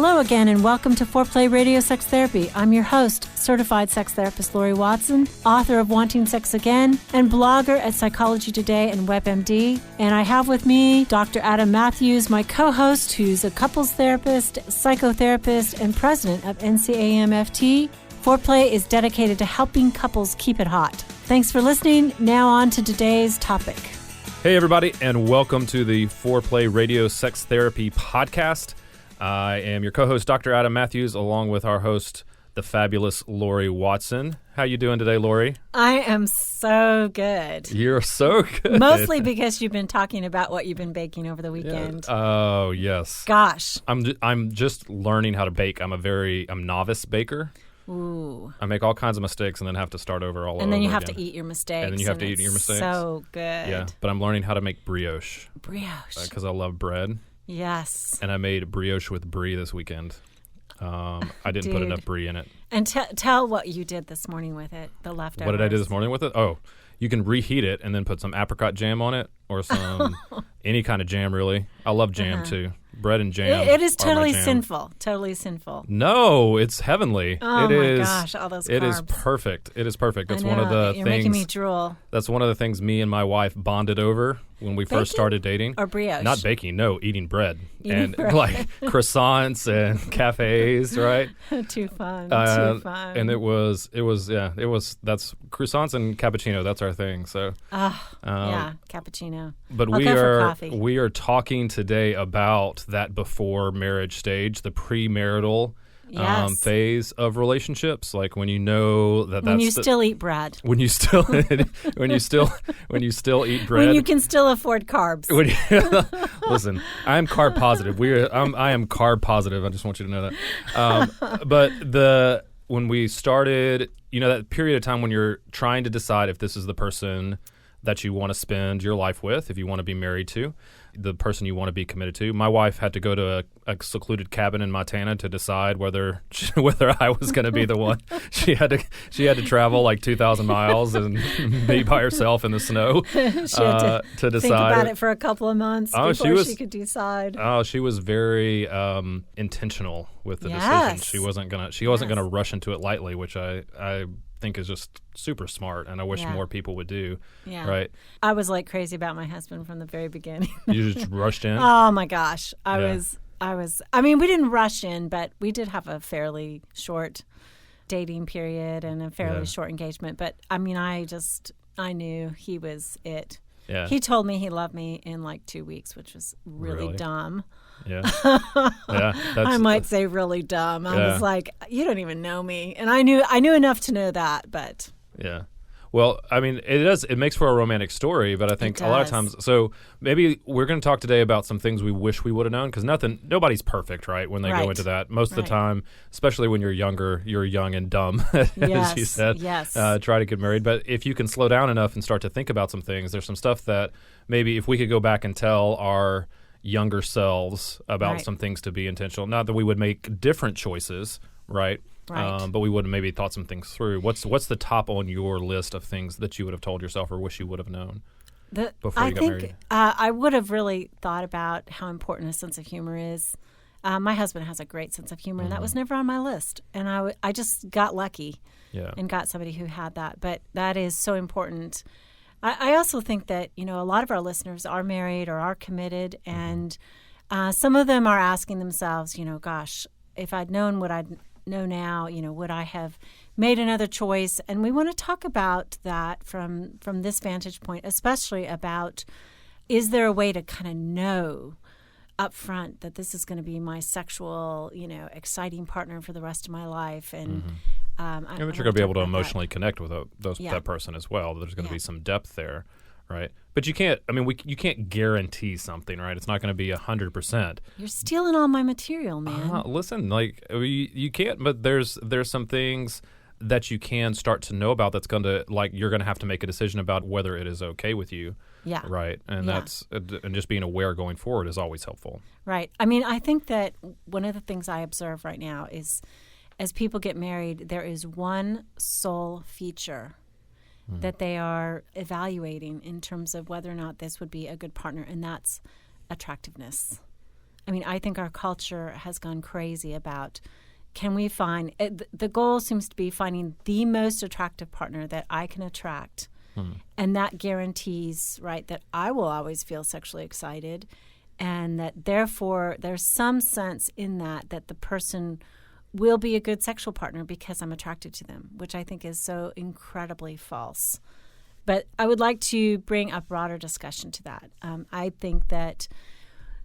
Hello again and welcome to Foreplay Radio Sex Therapy. I'm your host, certified sex therapist Laurie Watson, author of Wanting Sex Again, and blogger at Psychology Today and WebMD. And I have with me Dr. Adam Matthews, my co-host, who's a couples therapist, psychotherapist, and president of NCAMFT. Foreplay is dedicated to helping couples keep it hot. Thanks for listening. Now on to today's topic. Hey everybody, and welcome to the Foreplay Radio Sex Therapy Podcast. I am your co-host, Dr. Adam Matthews, along with our host, the fabulous Laurie Watson. How you doing today, Laurie? I am so good. You're so good. Mostly because you've been talking about what you've been baking over the weekend. Yeah. Oh, yes. Gosh. I'm just learning how to bake. I'm novice baker. Ooh. I make all kinds of mistakes and then have to start over all over again. And then you have to eat your mistakes. And then you have to eat your mistakes. So good. Yeah, but I'm learning how to make brioche. Brioche. Because I love bread. Yes. And I made brioche with brie this weekend. I didn't put enough brie in it. And tell what you did this morning with it, the leftovers. What did I do this morning with it? Oh, you can reheat it and then put some apricot jam on it or some any kind of jam, really. I love jam, too. Bread and jam. It is totally sinful. Totally sinful. No, it's heavenly. Oh, my gosh, all those carbs. It is perfect. It is perfect. That's one of the things. You're making me drool. That's one of the things me and my wife bonded over when we first started dating. Or brioche? Not baking, no, eating bread. Like croissants and cafes, right? Too fun. Too fun. And that's croissants and cappuccino. That's our thing. So, yeah, cappuccino. But we are talking today about that before marriage stage, the premarital phase of relationships, like when you know that's when you still eat bread, when you still eat bread, when you can still afford carbs. Listen, I am carb positive. I am carb positive. I just want you to know that. But when we started, that period of time when you're trying to decide if this is the person that you want to spend your life with, if you want to be married to, the person you want to be committed to. My wife had to go to a secluded cabin in Montana to decide whether I was going to be the one. She had to travel like 2,000 miles and be by herself in the snow she had to decide. Think about it for a couple of months before she could decide. Oh, she was very intentional with the decision. She wasn't gonna rush into it lightly, which I think is just super smart, and I wish more people would do. Yeah. Right? I was like crazy about my husband from the very beginning. You just rushed in? Oh my gosh. I mean, we didn't rush in, but we did have a fairly short dating period and a fairly short engagement. But I mean, I knew he was it. Yeah. He told me he loved me in like 2 weeks, which was really dumb. Yeah. I might say really dumb. I was like, you don't even know me. And I knew enough to know that, but. Yeah. Well, I mean, it makes for a romantic story, but I think a lot of times, so maybe we're going to talk today about some things we wish we would have known, because nobody's perfect, right, when they go into that. Most of the time, especially when you're younger, you're young and dumb, as you said. Yes. Try to get married. But if you can slow down enough and start to think about some things, there's some stuff that maybe if we could go back and tell our younger selves about some things to be intentional, not that we would make different choices, right? But we would have maybe thought some things through. What's the top on your list of things that you would have told yourself or wish you would have known before you got married? I would have really thought about how important a sense of humor is. My husband has a great sense of humor, and that was never on my list. And I just got lucky and got somebody who had that. But that is so important. I also think that, a lot of our listeners are married or are committed, and some of them are asking themselves, gosh, if I'd known what I know now, would I have made another choice? And we want to talk about that from this vantage point, especially about, is there a way to kind of know up front that this is going to be my sexual, exciting partner for the rest of my life? And but you're going to be able to emotionally connect with that person as well. There's going to be some depth there, right? But you can't. I mean, you can't guarantee something, right? It's not going to be 100%. You're stealing all my material, man. Listen, like you can't. But there's some things that you can start to know about that's going to, like, you're going to have to make a decision about whether it is okay with you. Yeah. Right. And and just being aware going forward is always helpful. Right. I mean, I think that one of the things I observe right now is, as people get married, there is one sole feature that they are evaluating in terms of whether or not this would be a good partner, and that's attractiveness. I mean, I think our culture has gone crazy about, can we find, the goal seems to be finding the most attractive partner that I can attract. And that guarantees, right, that I will always feel sexually excited, and that therefore there's some sense in that the person will be a good sexual partner because I'm attracted to them, which I think is so incredibly false. But I would like to bring a broader discussion to that. I think that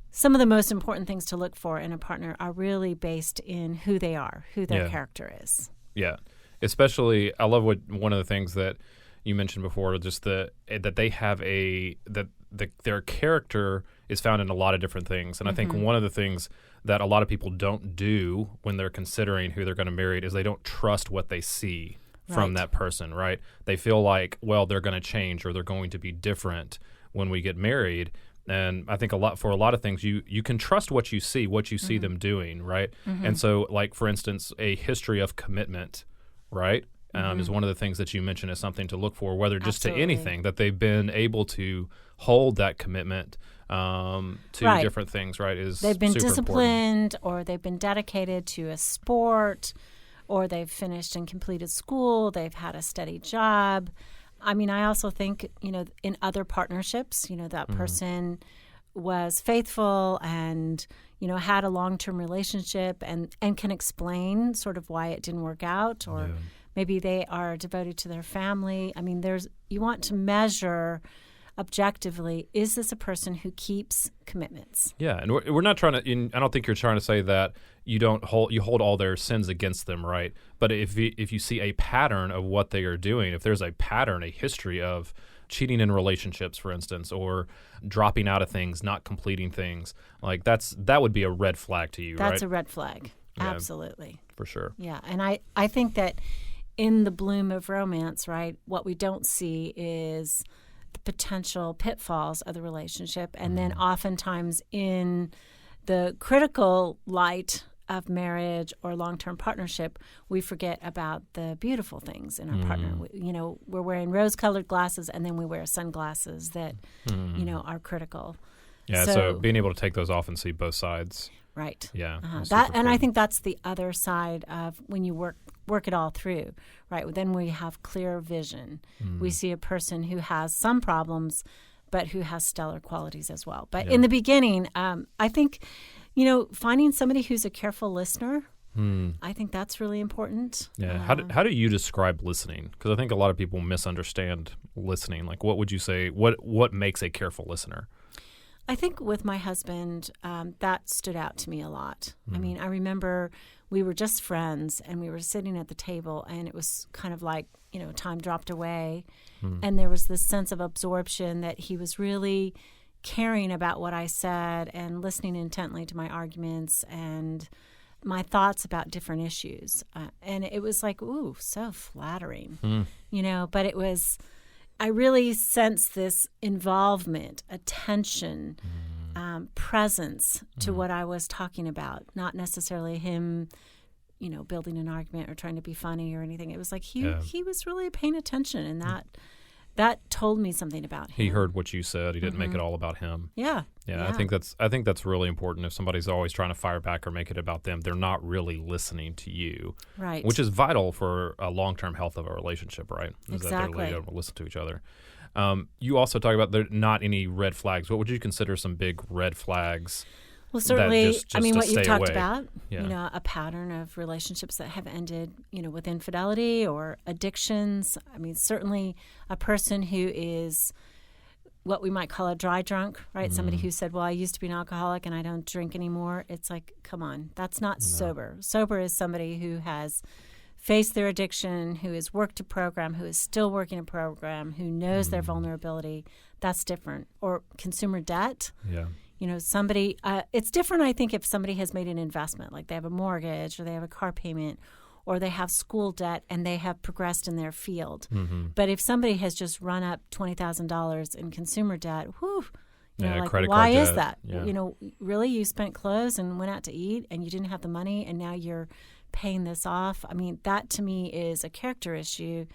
some of the most important things to look for in a partner are really based in who they are, who their character is. Yeah. Especially, I love one of the things that you mentioned before, just that they have their character is found in a lot of different things. And I think one of the things that a lot of people don't do when they're considering who they're going to marry is they don't trust what they see from that person, right? They feel like, well, they're going to change or they're going to be different when we get married. And I think for a lot of things, you can trust what you see them doing, right? And so, like, for instance, a history of commitment, right? Is one of the things that you mentioned as something to look for, whether just to anything, that they've been able to hold that commitment to different things, right? They've been disciplined, important. Or they've been dedicated to a sport, or they've finished and completed school, they've had a steady job. I mean, I also think, in other partnerships, that person was faithful and, had a long-term relationship and can explain sort of why it didn't work out, or maybe they are devoted to their family. I mean, you want to measure objectively, is this a person who keeps commitments? Yeah, and we're not trying to. I don't think you're trying to say that you hold all their sins against them, right? But if you see a pattern of what they are doing, if there's a pattern, a history of cheating in relationships, for instance, or dropping out of things, not completing things, like that would be a red flag to you, right? That's a red flag, absolutely, for sure. Yeah, and I think that in the bloom of romance, right, what we don't see is the potential pitfalls of the relationship. And then oftentimes in the critical light of marriage or long-term partnership, we forget about the beautiful things in our partner. We're wearing rose-colored glasses, and then we wear sunglasses that, are critical. Yeah, so being able to take those off and see both sides. Right. Yeah. And I think that's the other side of when you work it all through, right? Then we have clear vision. We see a person who has some problems, but who has stellar qualities as well. But in the beginning, I think, finding somebody who's a careful listener, I think that's really important. Yeah. How do you describe listening? Because I think a lot of people misunderstand listening. Like, what would you say? What makes a careful listener? I think with my husband, that stood out to me a lot. I mean, I remember we were just friends and we were sitting at the table, and it was kind of like, time dropped away. And there was this sense of absorption that he was really caring about what I said and listening intently to my arguments and my thoughts about different issues. And it was like, ooh, so flattering, but it was... I really sense this involvement, attention, presence to what I was talking about, not necessarily him, building an argument or trying to be funny or anything. It was like he was really paying attention, and that told me something about him. He heard what you said. He didn't make it all about him. Yeah. I think that's really important. If somebody's always trying to fire back or make it about them, they're not really listening to you. Right. Which is vital for a long-term health of a relationship, right? Is exactly. that they're really able to listen to each other. You also talk about there not any red flags. What would you consider some big red flags? Well, certainly, just what you've talked away. about, a pattern of relationships that have ended, with infidelity or addictions. I mean, certainly a person who is what we might call a dry drunk, right? Somebody who said, well, I used to be an alcoholic and I don't drink anymore. It's like, come on, that's not sober. Sober is somebody who has faced their addiction, who has worked a program, who is still working a program, who knows their vulnerability. That's different. Or consumer debt. Yeah. Somebody, it's different, I think, if somebody has made an investment, like they have a mortgage or they have a car payment or they have school debt and they have progressed in their field. But if somebody has just run up $20,000 in consumer debt, credit why card is debt. that? Yeah. Really, you spent clothes and went out to eat and you didn't have the money and now you're paying this off. I mean, that to me is a character issue,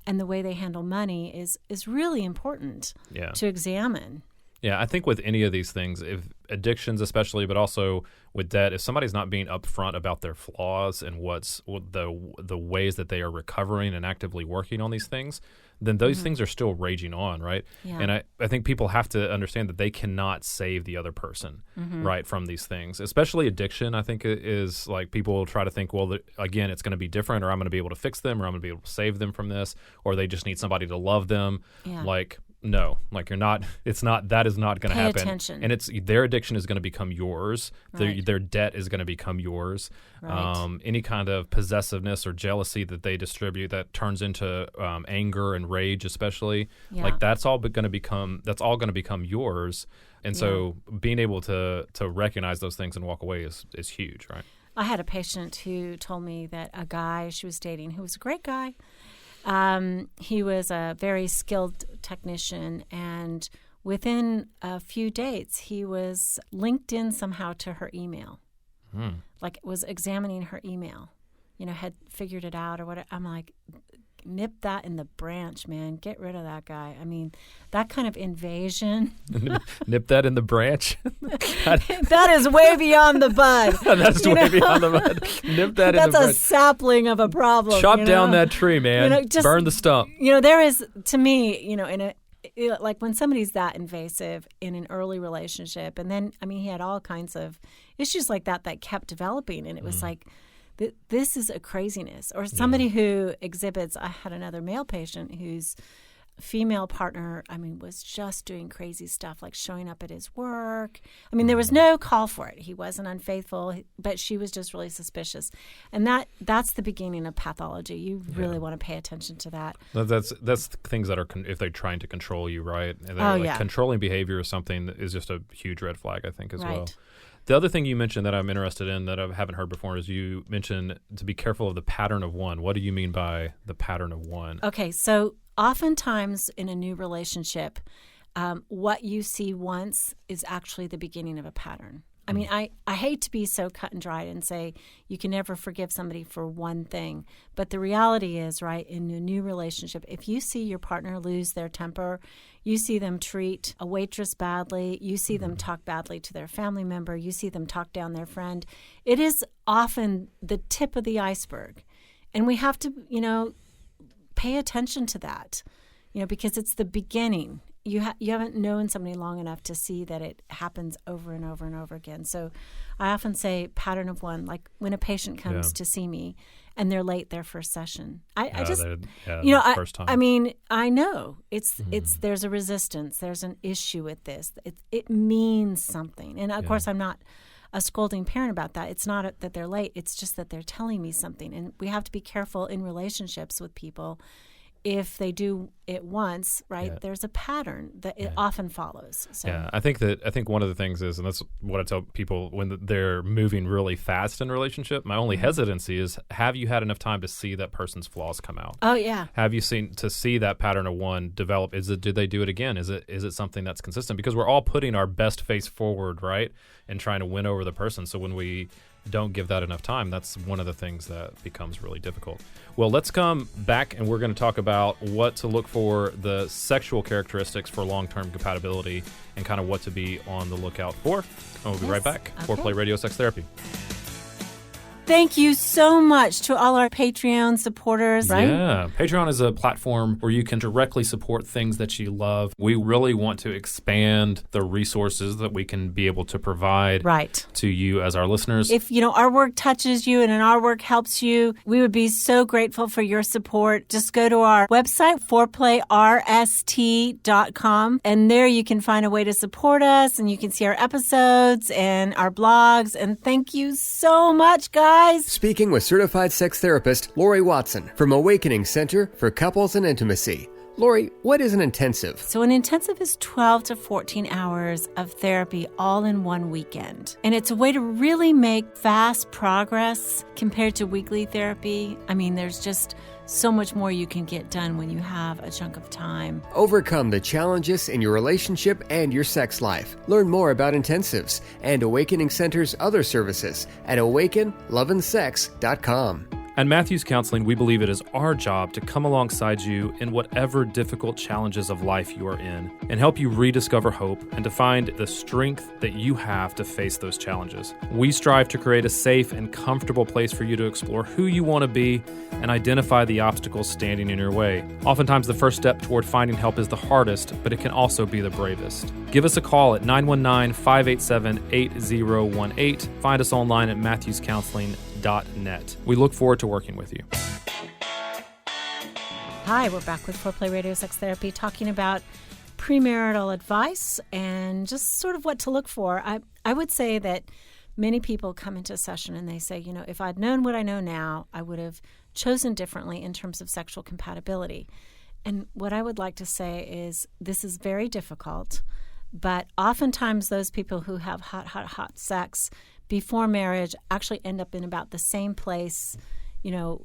and the way they handle money is really important to examine. Yeah, I think with any of these things, addictions especially, but also with debt, if somebody's not being upfront about their flaws and what the ways that they are recovering and actively working on these things, then those things are still raging on, right? Yeah. And I think people have to understand that they cannot save the other person, right, from these things. Especially addiction, I think, is like people try to think, well, again, it's going to be different, or I'm going to be able to fix them, or I'm going to be able to save them from this, or they just need somebody to love them. Yeah. Like, no, like that is not going to happen. Pay attention. And their addiction is going to become yours. Right. Their debt is going to become yours. Right. Any kind of possessiveness or jealousy that they distribute that turns into anger and rage, especially, like that's all going to become yours. And so being able to recognize those things and walk away is huge, right? I had a patient who told me that a guy she was dating, who was a great guy, he was a very skilled technician, and within a few dates, he was linked in somehow to her email. Like was examining her email, had figured it out or whatever. I'm like, nip that in the branch, man. Get rid of that guy. I mean, that kind of invasion. Nip that in the branch? That is way beyond the bud. That's way beyond the bud. Nip that in the branch. That's a sapling of a problem. Chop down that tree, man. Just burn the stump. There is, to me, like when somebody's that invasive in an early relationship, and then, he had all kinds of issues like that kept developing, and it was like, this is a craziness. Or somebody who exhibits, I had another male patient whose female partner, was just doing crazy stuff, like showing up at his work. There was no call for it. He wasn't unfaithful, but she was just really suspicious. And that's the beginning of pathology. You really want to pay attention to that. That's things that are, if they're trying to control you, right? And controlling behavior is something that is just a huge red flag, I think, as well. The other thing you mentioned that I'm interested in that I haven't heard before is you mentioned to be careful of the pattern of one. What do you mean by the pattern of one? Okay, so oftentimes in a new relationship, what you see once is actually the beginning of a pattern. I hate to be so cut and dried and say you can never forgive somebody for one thing. But the reality is, right, in a new relationship, if you see your partner lose their temper, you see them treat a waitress badly, you see them talk badly to their family member, you see them talk down their friend, it is often the tip of the iceberg. And we have to, pay attention to that, because it's the beginning. You haven't known somebody long enough to see that it happens over and over and over again. So I often say pattern of one, like when a patient comes to see me and they're late their first session. First time. I know it's there's a resistance. There's an issue with this. It means something. And of course I'm not a scolding parent about that. It's not that they're late. It's just that they're telling me something. And we have to be careful in relationships with people. If they do it once, right, there's a pattern that it often follows. So. Yeah, I think one of the things is, and that's what I tell people when they're moving really fast in a relationship, my only hesitancy is, have you had enough time to see that person's flaws come out? Oh, yeah. Have you seen to see that pattern of one develop? Did they do it again? Is it something that's consistent? Because we're all putting our best face forward, right, and trying to win over the person. So when we don't give that enough time, that's one of the things that becomes really difficult. Well, let's come back and we're going to talk about what to look for, the sexual characteristics for long-term compatibility, and kind of what to be on the lookout for. And we'll be right back. Okay. Foreplay Radio Sex Therapy. Thank you so much to all our Patreon supporters. Right? Yeah. Patreon is a platform where you can directly support things that you love. We really want to expand the resources that we can be able to provide to you as our listeners. If, our work touches you and our work helps you, we would be so grateful for your support. Just go to our website, foreplayRST.com, and there you can find a way to support us, and you can see our episodes and our blogs. And thank you so much, guys. Speaking with certified sex therapist Laurie Watson from Awakening Center for Couples and Intimacy. Laurie, what is an intensive? So an intensive is 12 to 14 hours of therapy all in one weekend. And it's a way to really make fast progress compared to weekly therapy. There's just so much more you can get done when you have a chunk of time. Overcome the challenges in your relationship and your sex life. Learn more about intensives and Awakening Center's other services at awakenloveandsex.com. At Matthews Counseling, we believe it is our job to come alongside you in whatever difficult challenges of life you are in and help you rediscover hope and to find the strength that you have to face those challenges. We strive to create a safe and comfortable place for you to explore who you want to be and identify the obstacles standing in your way. Oftentimes, the first step toward finding help is the hardest, but it can also be the bravest. Give us a call at 919-587-8018. Find us online at matthewscounseling.net. We look forward to working with you. Hi, we're back with Foreplay Radio Sex Therapy talking about premarital advice and just sort of what to look for. I would say that many people come into a session and they say, you know, if I'd known what I know now, I would have chosen differently in terms of sexual compatibility. And what I would like to say is this is very difficult, but oftentimes those people who have hot sex before marriage actually end up in about the same place, you know,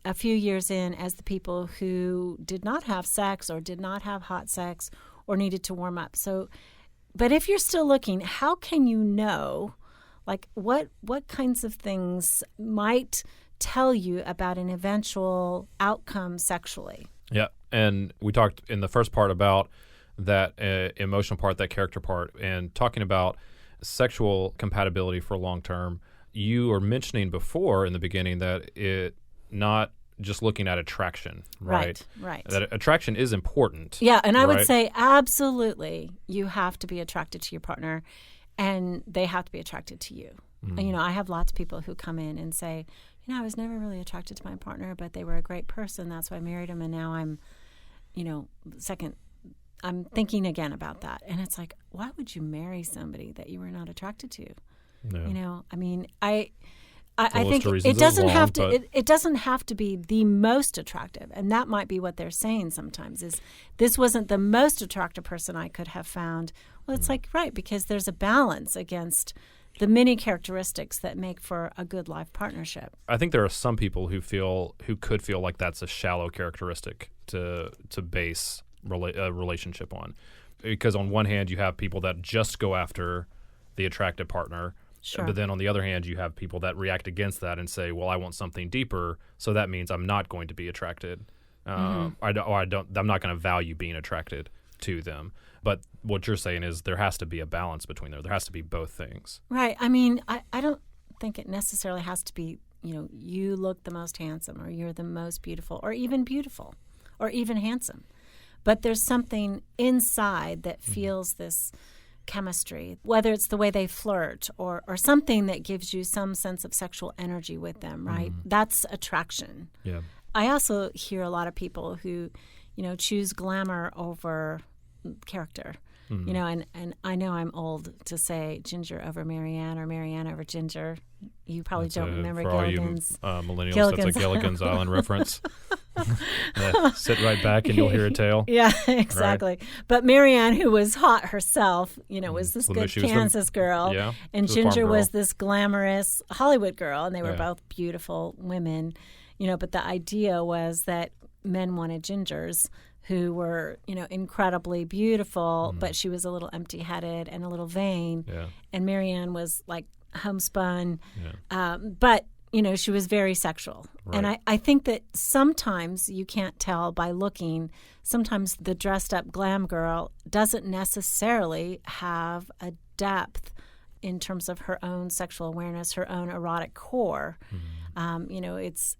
a few years in as the people who did not have sex or did not have hot sex or needed to warm up. So, but if you're still looking, how can you know, like what kinds of things might tell you about an eventual outcome sexually? Yeah, and we talked in the first part about that emotional part, that character part, and talking about sexual compatibility for long term. You were mentioning before in the beginning that it not just looking at attraction, right? Right. That attraction is important. Yeah, and I would say absolutely you have to be attracted to your partner and they have to be attracted to you. Mm. And, you know, I have lots of people who come in and say, you know, I was never really attracted to my partner, but they were a great person. That's why I married him. And now I'm, you know, I'm thinking again about that. And it's like, why would you marry somebody that you were not attracted to? No. You know, I mean, I think it doesn't have to be the most attractive. And that might be what they're saying sometimes is this wasn't the most attractive person I could have found. Well, it's like, right, because there's a balance against the many characteristics that make for a good life partnership. I think there are some people who could feel like that's a shallow characteristic to base a relationship on. Because on one hand, you have people that just go after the attractive partner. Sure. But then on the other hand, you have people that react against that and say, well, I want something deeper, so that means I'm not going to be attracted. I'm not going to value being attracted to them. But what you're saying is there has to be a balance between there. There has to be both things. Right. I mean, I don't think it necessarily has to be, you know, you look the most handsome or you're the most beautiful or even handsome. But there's something inside that feels this chemistry, whether it's the way they flirt or something that gives you some sense of sexual energy with them, right? That's attraction. Yeah. I also hear a lot of people who, you know, choose glamour over character. You know, and I know I'm old to say Ginger over Marianne or Marianne over Ginger. You probably don't remember Gilligan's. For all you millennials, that's a Gilligan's Island reference. Sit right back and you'll hear a tale. Yeah, exactly. Right. But Marianne, who was hot herself, you know, was this good Kansas girl. Yeah, and Ginger was this glamorous Hollywood girl, and they were both beautiful women. You know, but the idea was that men wanted Gingers who were, you know, incredibly beautiful, but she was a little empty-headed and a little vain. Yeah. And Marianne was like homespun, but, you know, she was very sexual. Right. And I think that sometimes you can't tell by looking. Sometimes the dressed-up glam girl doesn't necessarily have a depth in terms of her own sexual awareness, her own erotic core. You know, it's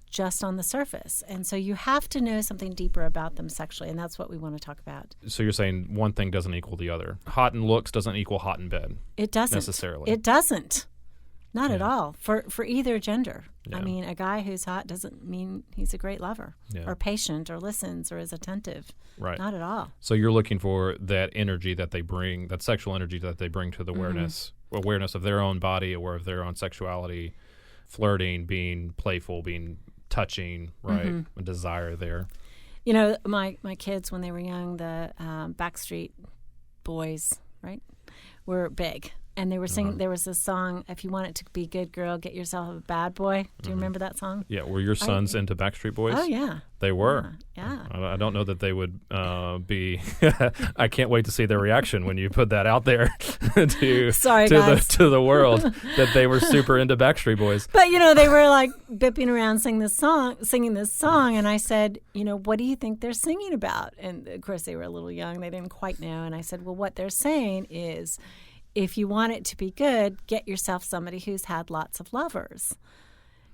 just on the surface. And so you have to know something deeper about them sexually, and that's what we want to talk about. So you're saying one thing doesn't equal the other. Hot in looks doesn't equal hot in bed. It doesn't. Necessarily. It doesn't. Not at all. For either gender. Yeah. I mean, a guy who's hot doesn't mean he's a great lover or patient or listens or is attentive. Right. Not at all. So you're looking for that energy that they bring, that sexual energy that they bring to the awareness of their own body, aware of their own sexuality, flirting, being playful, being touching, right? A desire there. You know, my kids, when they were young, the Backstreet Boys, right, were big. And they were singing, there was this song, if you want it to be good, girl, get yourself a bad boy. Do you remember that song? Yeah. Were your sons into Backstreet Boys? Oh, yeah. They were? Yeah. I don't know that they would be. I can't wait to see their reaction when you put that out there to the world that they were super into Backstreet Boys. But they were like bipping around singing this song, and I said, what do you think they're singing about? And of course they were a little young; they didn't quite know. And I said, well, what they're saying is, if you want it to be good, get yourself somebody who's had lots of lovers.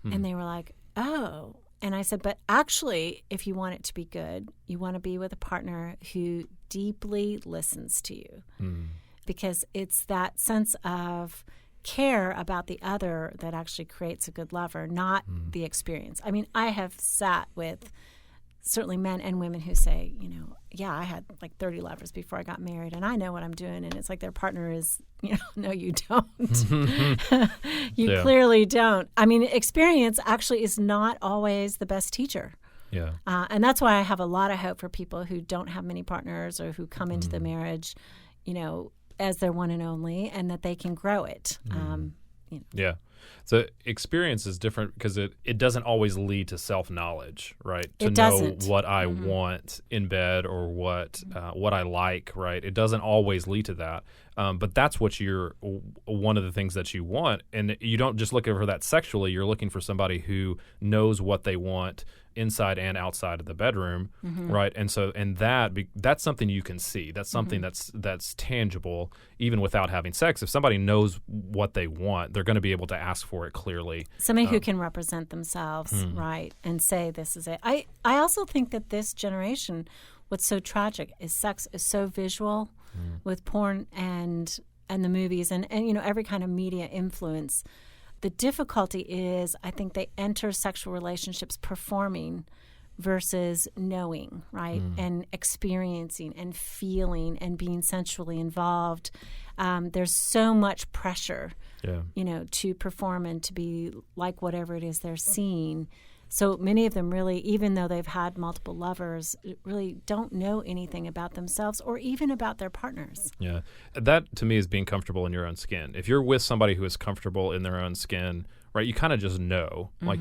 And they were like, oh. And I said, but actually, if you want it to be good, you want to be with a partner who deeply listens to you. Because it's that sense of care about the other that actually creates a good lover, not the experience. I mean, I have sat with certainly men and women who say, I had like 30 lovers before I got married, and I know what I'm doing. And it's like their partner is, no, you don't. You clearly don't. I mean, experience actually is not always the best teacher. Yeah. And that's why I have a lot of hope for people who don't have many partners or who come into the marriage, as their one and only, and that they can grow it. Yeah. So experience is different because it doesn't always lead to self-knowledge, right? To know what I want in bed or what I like, right? It doesn't always lead to that. But that's what one of the things that you want. And you don't just look for that sexually. You're looking for somebody who knows what they want inside and outside of the bedroom, right? And so, that's something you can see. That's something that's tangible, even without having sex. If somebody knows what they want, they're going to be able to ask for it clearly. Somebody who can represent themselves, right, and say this is it. I also think that this generation, what's so tragic is sex is so visual with porn and the movies and every kind of media influence. The difficulty is, I think they enter sexual relationships performing versus knowing, right, and experiencing and feeling and being sensually involved. There's so much pressure, to perform and to be like whatever it is they're seeing. So many of them really, even though they've had multiple lovers, really don't know anything about themselves or even about their partners. Yeah. That, to me, is being comfortable in your own skin. If you're with somebody who is comfortable in their own skin, right, you kind of just know. Like,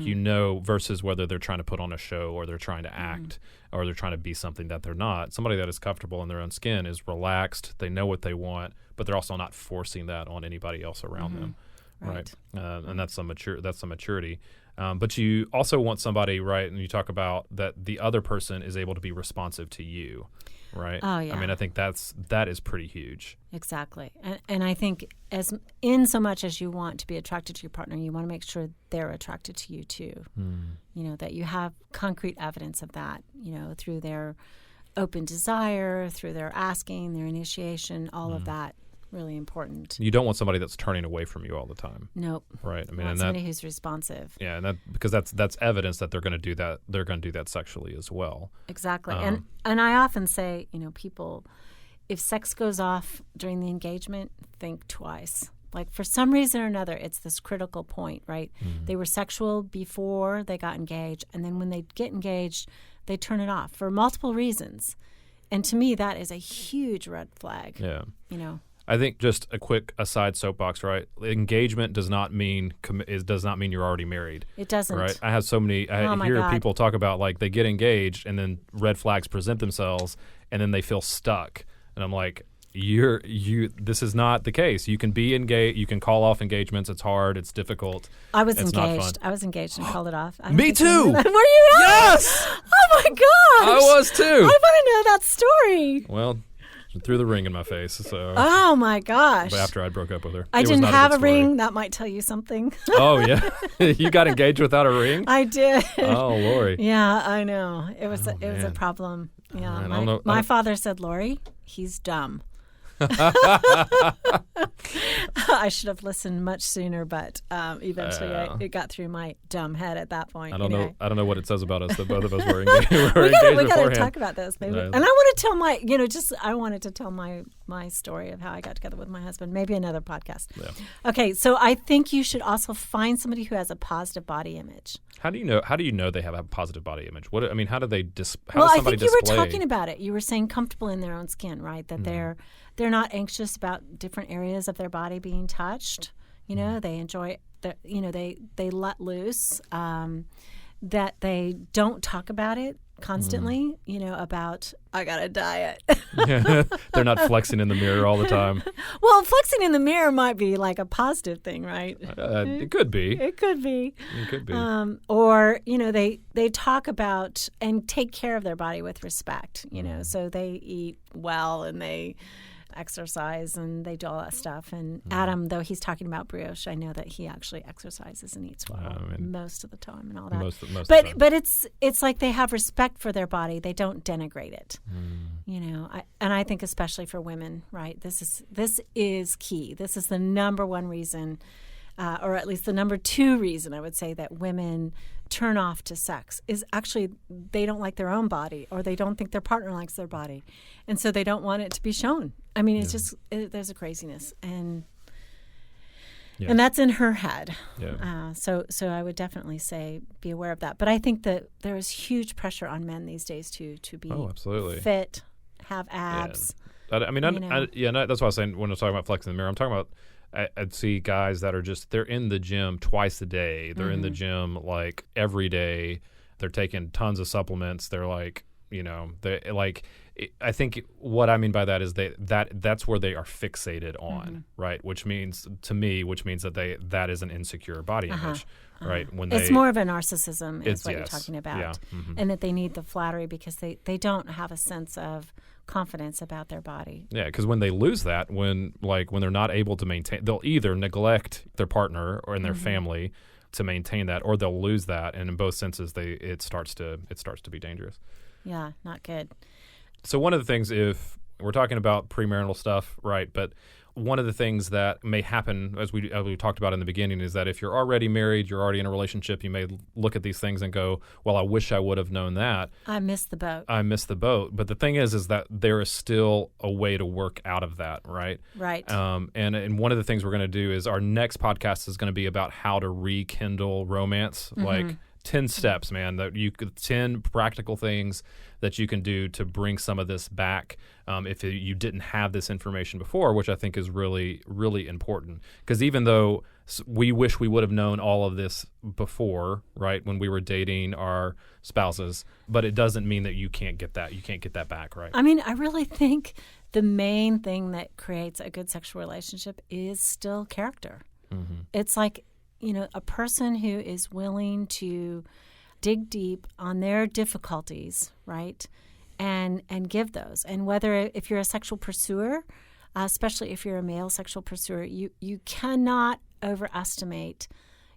versus whether they're trying to put on a show or they're trying to act or they're trying to be something that they're not. Somebody that is comfortable in their own skin is relaxed. They know what they want, but they're also not forcing that on anybody else around them. Right. And that's some maturity. But you also want somebody, right, and you talk about that the other person is able to be responsive to you, right? Oh, yeah. I mean, I think that is pretty huge. Exactly. And I think as in so much as you want to be attracted to your partner, you want to make sure they're attracted to you too. That you have concrete evidence of that, through their open desire, through their asking, their initiation, all of that. Really important. You don't want somebody that's turning away from you all the time. Nope. Right. I mean, and somebody who's responsive. Yeah, and because that's evidence that they're going to do that. They're going to do that sexually as well. Exactly. And I often say, people, if sex goes off during the engagement, think twice. Like, for some reason or another, it's this critical point, right? They were sexual before they got engaged, and then when they get engaged, they turn it off for multiple reasons. And to me, that is a huge red flag. Yeah. I think just a quick aside soapbox, right? Engagement does not mean you're already married. It doesn't. Right? I have so many. I hear people talk about, like, they get engaged and then red flags present themselves and then they feel stuck. And I'm like, this is not the case. You can be engaged. You can call off engagements. It's hard. It's difficult. I was engaged. Not fun. I was engaged and called it off. Me too. Were you? Yes. Oh my gosh. I was too. I want to know that story. Well, threw the ring in my face. So. Oh my gosh! But after I broke up with her, I didn't have a ring. That might tell you something. Oh yeah, you got engaged without a ring? I did. Oh, Laurie. Yeah, I know. It was it was a problem. Yeah, man, my father said, "Laurie, he's dumb." I should have listened much sooner, but eventually it got through my dumb head at that point. I don't know what it says about us that both of us were engaged. We got to talk about this, maybe. And I want to tell I wanted to tell my story of how I got together with my husband. Maybe another podcast. Yeah. Okay, so I think you should also find somebody who has a positive body image. How do you know they have a positive body image? How do they how does somebody display? Well, I think you were talking about it. You were saying comfortable in their own skin, right? That they're not anxious about different areas of their body being touched. They enjoy they let loose. That they don't talk about it. constantly, about, I got to diet. They're not flexing in the mirror all the time. Well, flexing in the mirror might be like a positive thing, right? It could be. It could be. It could be. Or, they talk about and take care of their body with respect, so they eat well and they exercise and they do all that stuff. And Adam, though he's talking about brioche, I know that he actually exercises and eats well most of the time and all that. Most of the time. But it's like they have respect for their body. They don't denigrate it. And I think especially for women, right? This is key. This is the number one reason, or at least the number two reason I would say that women turn off to sex is actually they don't like their own body or they don't think their partner likes their body. And so they don't want it to be shown. I mean, it's just, there's a craziness. And that's in her head. Yeah. So I would definitely say be aware of that. But I think that there is huge pressure on men these days to be fit, have abs. Yeah. That's why I was saying when I was talking about flexing in the mirror, I'm talking about I'd see guys that are they're in the gym twice a day. They're in the gym like every day. They're taking tons of supplements. They're like, I think what I mean by that is that's where they are fixated on, right? Which means that that is an insecure body image, right? When it's more of a narcissism is what you're talking about, and that they need the flattery because they don't have a sense of confidence about their body. Yeah, because when they lose that, when they're not able to maintain, they'll either neglect their partner or in their family to maintain that, or they'll lose that, and in both senses, it starts to be dangerous. Yeah, not good. So one of the things, if we're talking about premarital stuff, right? But one of the things that may happen, as we talked about in the beginning, is that if you're already married, you're already in a relationship, you may look at these things and go, well, I wish I would have known that. I missed the boat. But the thing is that there is still a way to work out of that, right? Right. And one of the things we're going to do is our next podcast is going to be about how to rekindle romance, like 10 steps, man, 10 practical things that you can do to bring some of this back if you didn't have this information before, which I think is really, really important. Because even though we wish we would have known all of this before, right, when we were dating our spouses, but it doesn't mean that you can't get that. You can't get that back, right? I mean, I really think the main thing that creates a good sexual relationship is still character. It's like, a person who is willing to dig deep on their difficulties, right, and give those. And if you're a sexual pursuer, especially if you're a male sexual pursuer, you cannot overestimate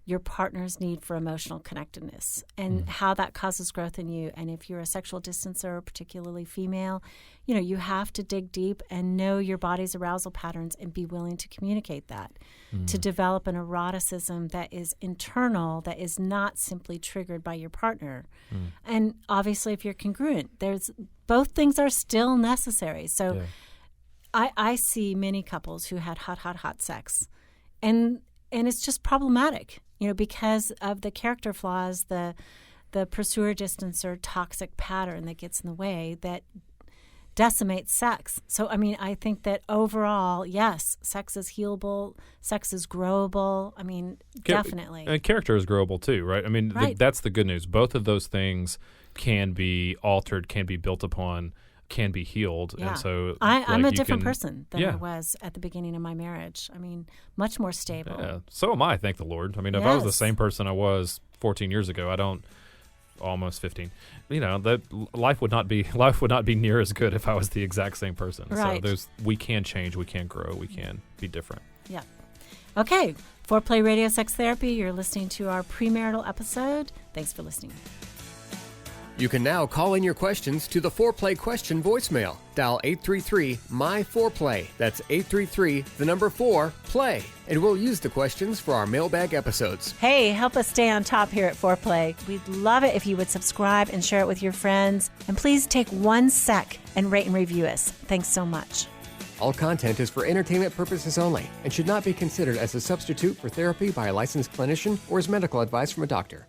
your partner's need for emotional connectedness and how that causes growth in you. And if you're a sexual distancer, particularly female, you have to dig deep and know your body's arousal patterns and be willing to communicate that, to develop an eroticism that is internal, that is not simply triggered by your partner. And obviously, if you're congruent, both things are still necessary. So I see many couples who had hot sex, and it's just problematic. Because of the character flaws, the pursuer-distancer toxic pattern that gets in the way that decimates sex. So, I mean, I think that overall, yes, sex is healable, sex is growable. I mean, definitely. And character is growable too, right? I mean, that's the good news. Both of those things can be altered, can be built upon, can be healed. Yeah. And so I'm a different person than I was at the beginning of my marriage. I mean, much more stable. Yeah. So am I, thank the Lord. I mean, if I was the same person I was 14 years ago, almost 15, that life would not be near as good if I was the exact same person. Right. So we can change, we can grow, we can be different. Yeah. Okay. Foreplay Radio Sex Therapy. You're listening to our premarital episode. Thanks for listening. You can now call in your questions to the Foreplay question voicemail. Dial 833-MY-4PLAY. That's 833-4-PLAY. And we'll use the questions for our mailbag episodes. Hey, help us stay on top here at Foreplay. We'd love it if you would subscribe and share it with your friends. And please take 1 sec and rate and review us. Thanks so much. All content is for entertainment purposes only and should not be considered as a substitute for therapy by a licensed clinician or as medical advice from a doctor.